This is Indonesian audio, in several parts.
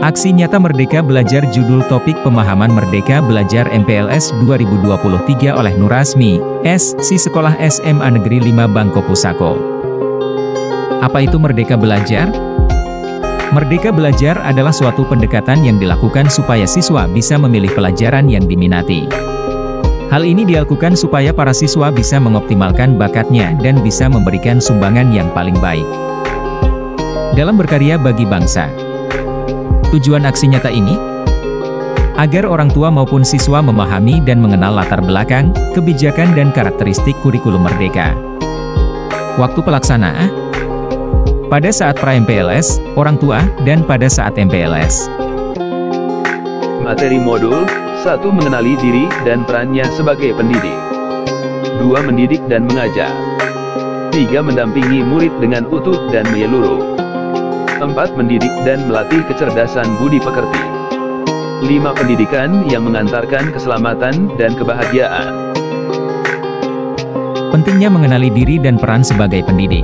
Aksi Nyata Merdeka Belajar judul topik Pemahaman Merdeka Belajar MPLS 2023 oleh Nurasmi, S. Si Sekolah SMA Negeri 5 Bangko Pusako. Apa itu Merdeka Belajar? Merdeka Belajar adalah suatu pendekatan yang dilakukan supaya siswa bisa memilih pelajaran yang diminati. Hal ini dilakukan supaya para siswa bisa mengoptimalkan bakatnya dan bisa memberikan sumbangan yang paling baik dalam berkarya bagi bangsa. Tujuan aksi nyata ini agar orang tua maupun siswa memahami dan mengenal latar belakang, kebijakan dan karakteristik kurikulum merdeka. Waktu pelaksanaan pada saat pra-MPLS, orang tua, dan pada saat MPLS. Materi modul 1. Mengenali diri dan perannya sebagai pendidik. 2. Mendidik dan mengajar. 3. Mendampingi murid dengan utuh dan menyeluruh. 4. Mendidik dan melatih kecerdasan budi pekerti. 5. Pendidikan yang mengantarkan keselamatan dan kebahagiaan. Pentingnya mengenali diri dan peran sebagai pendidik.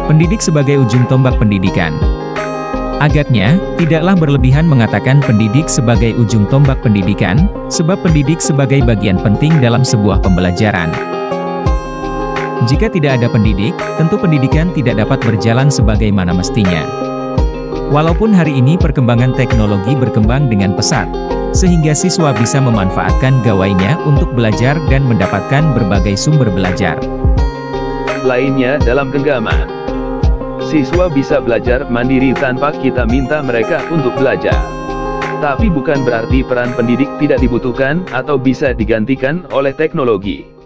Pendidik sebagai ujung tombak pendidikan. Agaknya, tidaklah berlebihan mengatakan pendidik sebagai ujung tombak pendidikan, sebab pendidik sebagai bagian penting dalam sebuah pembelajaran. Jika tidak ada pendidik, tentu pendidikan tidak dapat berjalan sebagaimana mestinya. Walaupun hari ini perkembangan teknologi berkembang dengan pesat, sehingga siswa bisa memanfaatkan gawainya untuk belajar dan mendapatkan berbagai sumber belajar lainnya dalam genggaman. Siswa bisa belajar mandiri tanpa kita minta mereka untuk belajar. Tapi bukan berarti peran pendidik tidak dibutuhkan atau bisa digantikan oleh teknologi.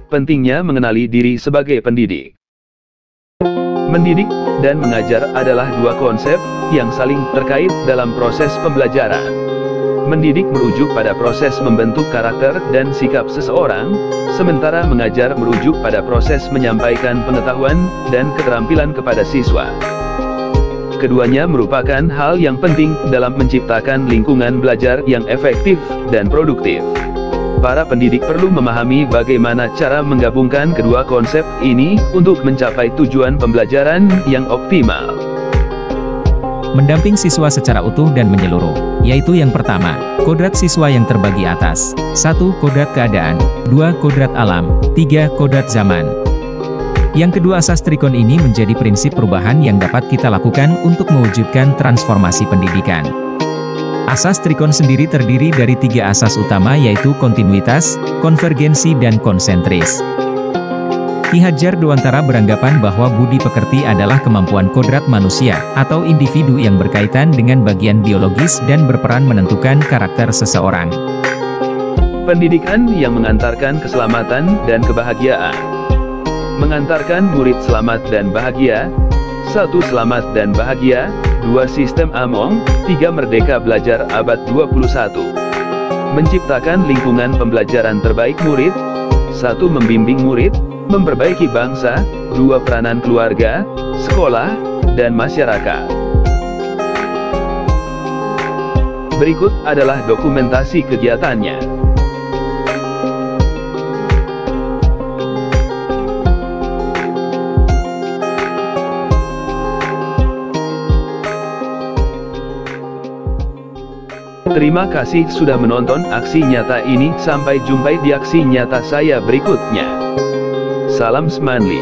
Pentingnya mengenali diri sebagai pendidik. Mendidik dan mengajar adalah dua konsep yang saling terkait dalam proses pembelajaran. Mendidik merujuk pada proses membentuk karakter dan sikap seseorang, sementara mengajar merujuk pada proses menyampaikan pengetahuan dan keterampilan kepada siswa. Keduanya merupakan hal yang penting dalam menciptakan lingkungan belajar yang efektif dan produktif. Para pendidik perlu memahami bagaimana cara menggabungkan kedua konsep ini untuk mencapai tujuan pembelajaran yang optimal. Mendamping siswa secara utuh dan menyeluruh, yaitu yang pertama, kodrat siswa yang terbagi atas. 1. Kodrat keadaan. 2. Kodrat alam. 3. Kodrat zaman. Yang kedua asas trikon ini menjadi prinsip perubahan yang dapat kita lakukan untuk mewujudkan transformasi pendidikan. Asas trikon sendiri terdiri dari 3 asas utama yaitu kontinuitas, konvergensi dan konsentris. Ki Hajar Dewantara beranggapan bahwa budi pekerti adalah kemampuan kodrat manusia, atau individu yang berkaitan dengan bagian biologis dan berperan menentukan karakter seseorang. Pendidikan yang mengantarkan keselamatan dan kebahagiaan. Mengantarkan murid selamat dan bahagia. 1. Selamat dan bahagia. 2. Sistem Among. 3. Merdeka Belajar Abad 21. Menciptakan lingkungan pembelajaran terbaik murid. 1. Membimbing murid, memperbaiki bangsa. 2. Peranan keluarga, sekolah, dan masyarakat. Berikut adalah dokumentasi kegiatannya. Terima kasih sudah menonton aksi nyata ini. Sampai jumpa di aksi nyata saya berikutnya. Salam Semanli.